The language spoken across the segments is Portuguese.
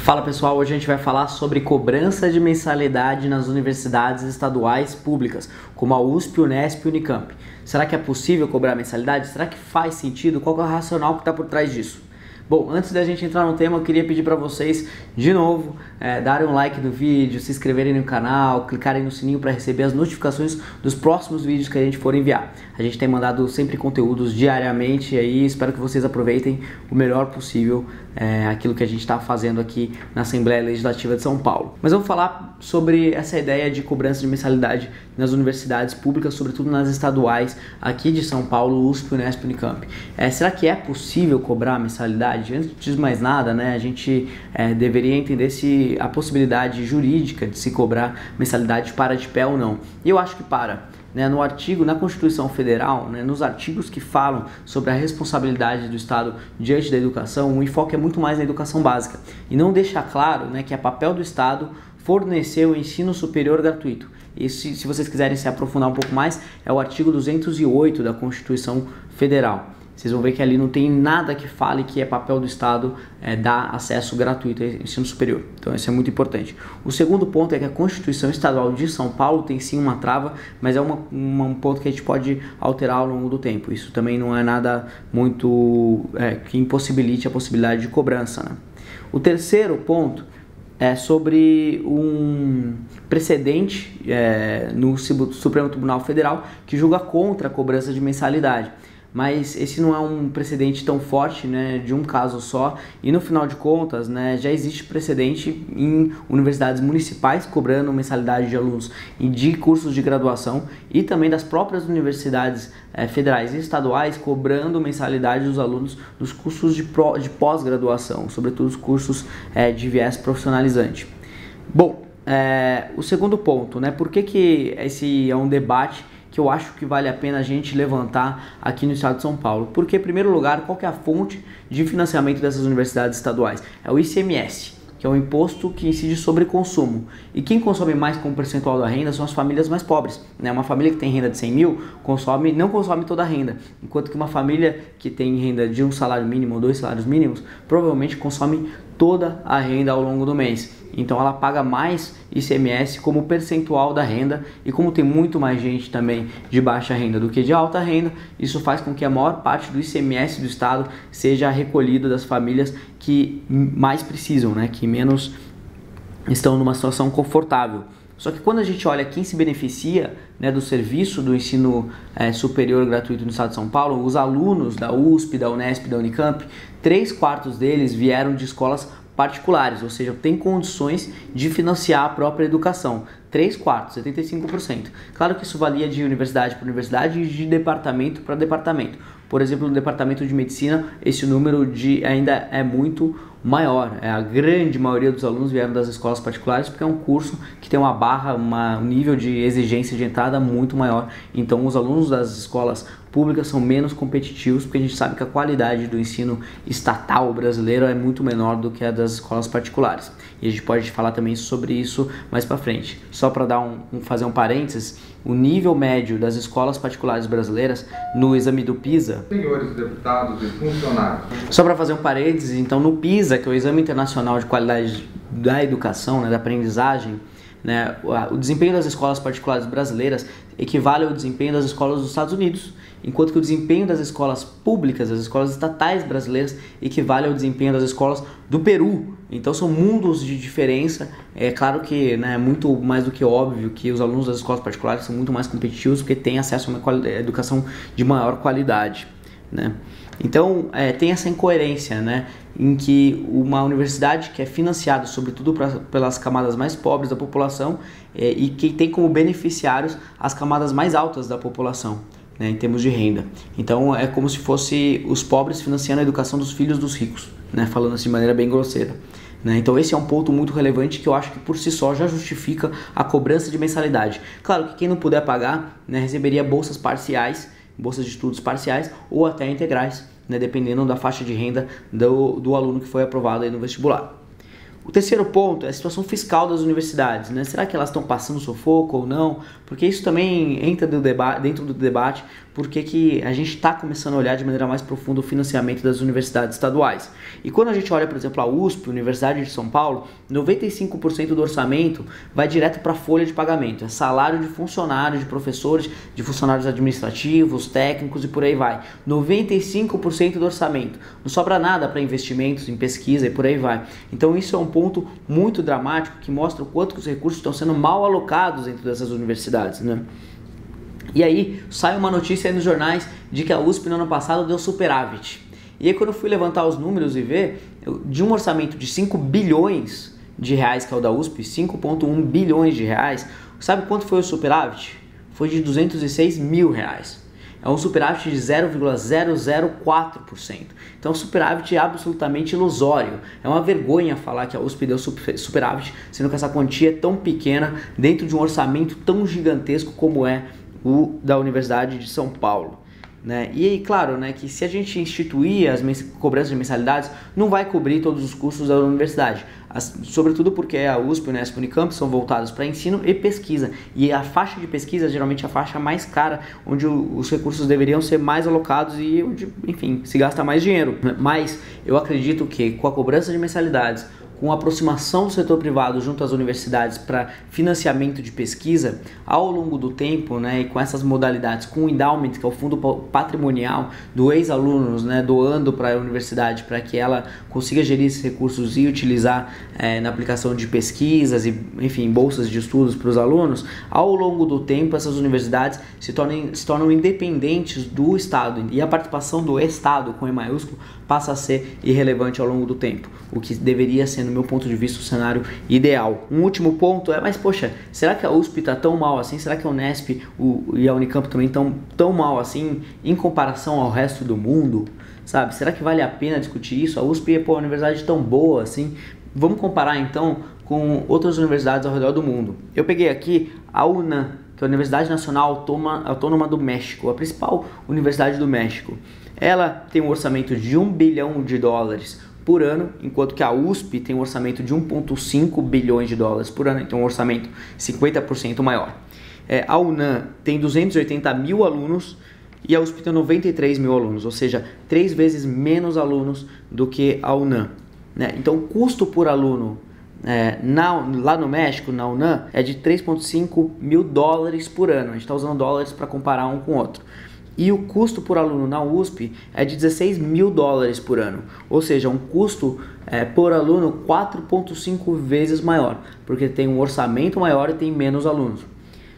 Fala pessoal, hoje a gente vai falar sobre cobrança de mensalidade nas universidades estaduais públicas, como a USP, Unesp e Unicamp. Será que é possível cobrar mensalidade? Será que faz sentido? Qual é o racional que está por trás disso? Bom, antes da gente entrar no tema, eu queria pedir para vocês, de novo, darem um like no vídeo, se inscreverem no canal, clicarem no sininho para receber as notificações dos próximos vídeos que a gente for enviar. A gente tem mandado sempre conteúdos diariamente e aí espero que vocês aproveitem o melhor possível aquilo que a gente está fazendo aqui na Assembleia Legislativa de São Paulo. Mas vamos falar sobre essa ideia de cobrança de mensalidade nas universidades públicas, sobretudo nas estaduais aqui de São Paulo, USP, Unesp e Unicamp. Será que é possível cobrar mensalidade? Antes de mais nada, a gente deveria entender se a possibilidade jurídica de se cobrar mensalidade para de pé ou não. E eu acho que para. No artigo, na Constituição Federal, nos artigos que falam sobre a responsabilidade do Estado diante da educação, o enfoque é muito mais na educação básica e não deixa claro que é papel do Estado fornecer o ensino superior gratuito. E se vocês quiserem se aprofundar um pouco mais, é o artigo 208 da Constituição Federal. Vocês vão ver que ali não tem nada que fale que é papel do Estado dar acesso gratuito ao ensino superior. Então isso é muito importante. O segundo ponto é que a Constituição Estadual de São Paulo tem sim uma trava, mas é um ponto que a gente pode alterar ao longo do tempo. Isso também não é nada muito que impossibilite a possibilidade de cobrança. O terceiro ponto é sobre um precedente no Supremo Tribunal Federal que julga contra a cobrança de mensalidade. Mas esse não é um precedente tão forte de um caso só e no final de contas já existe precedente em universidades municipais cobrando mensalidade de alunos de cursos de graduação e também das próprias universidades federais e estaduais cobrando mensalidade dos alunos dos cursos de pós-graduação, sobretudo os cursos de viés profissionalizante. Bom, o segundo ponto, por que esse é um debate que eu acho que vale a pena a gente levantar aqui no estado de São Paulo? Porque, em primeiro lugar, qual que é a fonte de financiamento dessas universidades estaduais? É o ICMS, que é um imposto que incide sobre consumo. E quem consome mais como percentual da renda são as famílias mais pobres. Uma família que tem renda de 100 mil não consome toda a renda, enquanto que uma família que tem renda de um salário mínimo ou 2 salários mínimos provavelmente consome toda a renda ao longo do mês. Então ela paga mais ICMS como percentual da renda e como tem muito mais gente também de baixa renda do que de alta renda, isso faz com que a maior parte do ICMS do Estado seja recolhido das famílias que mais precisam, que menos estão numa situação confortável. Só que quando a gente olha quem se beneficia do serviço do ensino superior gratuito no estado de São Paulo, os alunos da USP, da Unesp e da Unicamp, 3/4 deles vieram de escolas particulares, ou seja, tem condições de financiar a própria educação. 3/4, 75%. Claro que isso varia de universidade para universidade e de departamento para departamento. Por exemplo, no departamento de medicina, esse número ainda é muito maior. A grande maioria dos alunos vieram das escolas particulares porque é um curso que tem uma barra, um nível de exigência de entrada muito maior. Então, os alunos das escolas públicas são menos competitivos porque a gente sabe que a qualidade do ensino estatal brasileiro é muito menor do que a das escolas particulares. E a gente pode falar também sobre isso mais para frente. Só para fazer um parênteses, o nível médio das escolas particulares brasileiras no exame do PISA... Senhores deputados e funcionários... Só para fazer um parênteses, então no PISA, que é o Exame Internacional de Qualidade da Educação, da aprendizagem, o desempenho das escolas particulares brasileiras equivale ao desempenho das escolas dos Estados Unidos, enquanto que o desempenho das escolas públicas, das escolas estatais brasileiras, equivale ao desempenho das escolas do Peru. Então são mundos de diferença. É claro que é muito mais do que óbvio que os alunos das escolas particulares são muito mais competitivos porque têm acesso a uma educação de maior qualidade. Então tem essa incoerência em que uma universidade que é financiada sobretudo pelas camadas mais pobres da população e que tem como beneficiários as camadas mais altas da população, em termos de renda. Então é como se fosse os pobres financiando a educação dos filhos dos ricos, falando assim de maneira bem grosseira. Então esse é um ponto muito relevante que eu acho que por si só já justifica a cobrança de mensalidade. Claro que quem não puder pagar receberia bolsas parciais, bolsas de estudos parciais ou até integrais, dependendo da faixa de renda do aluno que foi aprovado aí no vestibular. O terceiro ponto é a situação fiscal das universidades, Será que elas estão passando sufoco ou não? Porque isso também entra dentro do debate, por que a gente está começando a olhar de maneira mais profunda o financiamento das universidades estaduais. E quando a gente olha, por exemplo, a USP, Universidade de São Paulo, 95% do orçamento vai direto para a folha de pagamento, é salário de funcionários, de professores, de funcionários administrativos, técnicos e por aí vai. 95% do orçamento, não sobra nada para investimentos em pesquisa e por aí vai. Então isso é um ponto muito dramático que mostra o quanto que os recursos estão sendo mal alocados dentro dessas universidades, né? E aí sai uma notícia aí nos jornais de que a USP no ano passado deu superávit. E aí quando eu fui levantar os números e ver, de um orçamento de 5 bilhões de reais que é o da USP, 5,1 bilhões de reais, sabe quanto foi o superávit? Foi de 206 mil reais. É um superávit de 0,004%. Então o superávit é absolutamente ilusório. É uma vergonha falar que a USP deu superávit, sendo que essa quantia é tão pequena dentro de um orçamento tão gigantesco como é o da Universidade de São Paulo. Né? E aí, claro, né, que se a gente instituir as cobranças de mensalidades, não vai cobrir todos os custos da universidade. Sobretudo porque a USP, o Unesp e o Unicamp são voltados para ensino e pesquisa. E a faixa de pesquisa geralmente é a faixa mais cara, onde os recursos deveriam ser mais alocados e onde, enfim, se gasta mais dinheiro. Mas eu acredito que com a cobrança de mensalidades, com a aproximação do setor privado junto às universidades para financiamento de pesquisa, ao longo do tempo, né, e com essas modalidades, com o endowment, que é o fundo patrimonial do ex-alunos, né, doando para a universidade para que ela consiga gerir esses recursos e utilizar na aplicação de pesquisas e, enfim, bolsas de estudos para os alunos, ao longo do tempo essas universidades se tornam independentes do Estado e a participação do Estado, com E maiúsculo, passa a ser irrelevante ao longo do tempo, o que deveria ser, no meu ponto de vista, o cenário ideal. Um último ponto é, mas poxa, será que a USP está tão mal assim? Será que a Unesp e a Unicamp também estão tão mal assim em comparação ao resto do mundo? Sabe? Será que vale a pena discutir isso? A USP é uma universidade tão boa assim? Vamos comparar então com outras universidades ao redor do mundo. Eu peguei aqui a UNAM, que é a Universidade Nacional Autônoma do México, a principal universidade do México. Ela tem um orçamento de $1 bilhão por ano, enquanto que a USP tem um orçamento de 1,5 bilhões de dólares por ano, então um orçamento 50% maior. A UNAM tem 280 mil alunos e a USP tem 93 mil alunos, ou seja, 3 vezes menos alunos do que a UNAM. Né? Então o custo por aluno lá no México, na UNAM, é de 3,5 mil dólares por ano. A gente está usando dólares para comparar um com o outro. E o custo por aluno na USP é de 16 mil dólares por ano, ou seja, um custo por aluno 4,5 vezes maior, porque tem um orçamento maior e tem menos alunos.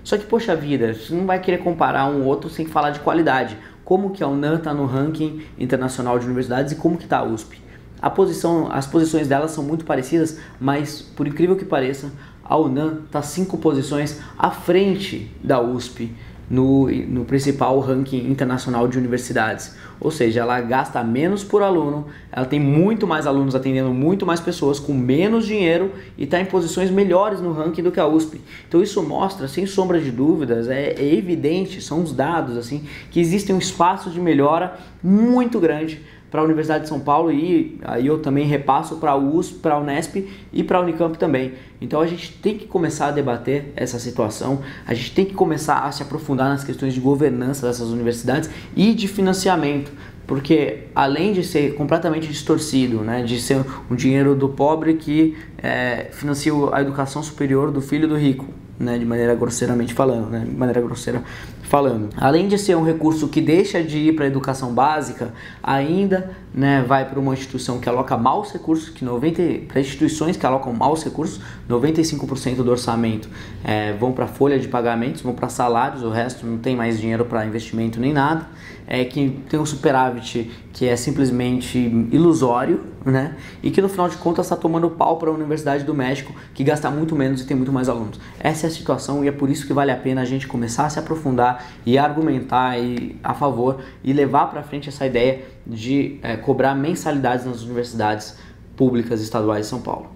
Só que, poxa vida, você não vai querer comparar um outro sem falar de qualidade. Como que a UNAM está no ranking internacional de universidades e como que está a USP? As posições delas são muito parecidas, mas por incrível que pareça, a UNAM está 5 posições à frente da USP no principal ranking internacional de universidades. Ou seja, ela gasta menos por aluno, ela tem muito mais alunos atendendo muito mais pessoas com menos dinheiro e está em posições melhores no ranking do que a USP. Então isso mostra, sem sombra de dúvidas, é evidente, são os dados assim, que existe um espaço de melhora muito grande para a Universidade de São Paulo e aí eu também repasso para a USP, para a Unesp e para a Unicamp também. Então a gente tem que começar a debater essa situação, a gente tem que começar a se aprofundar nas questões de governança dessas universidades e de financiamento, porque além de ser completamente distorcido, né, de ser um dinheiro do pobre que financia a educação superior do filho do rico, né, de maneira grosseiramente falando, né, de maneira grosseira falando. Além de ser um recurso que deixa de ir para a educação básica, ainda, né, vai para uma instituição que aloca maus recursos, para instituições que alocam maus recursos, 95% do orçamento vão para a folha de pagamentos, vão para salários, o resto não tem mais dinheiro para investimento nem nada, que tem um superávit que é simplesmente ilusório, né, e que no final de contas está tomando pau para a Universidade do México, que gasta muito menos e tem muito mais alunos. Essa é a situação e é por isso que vale a pena a gente começar a se aprofundar e argumentar a favor e levar para frente essa ideia de cobrar mensalidades nas universidades públicas estaduais de São Paulo.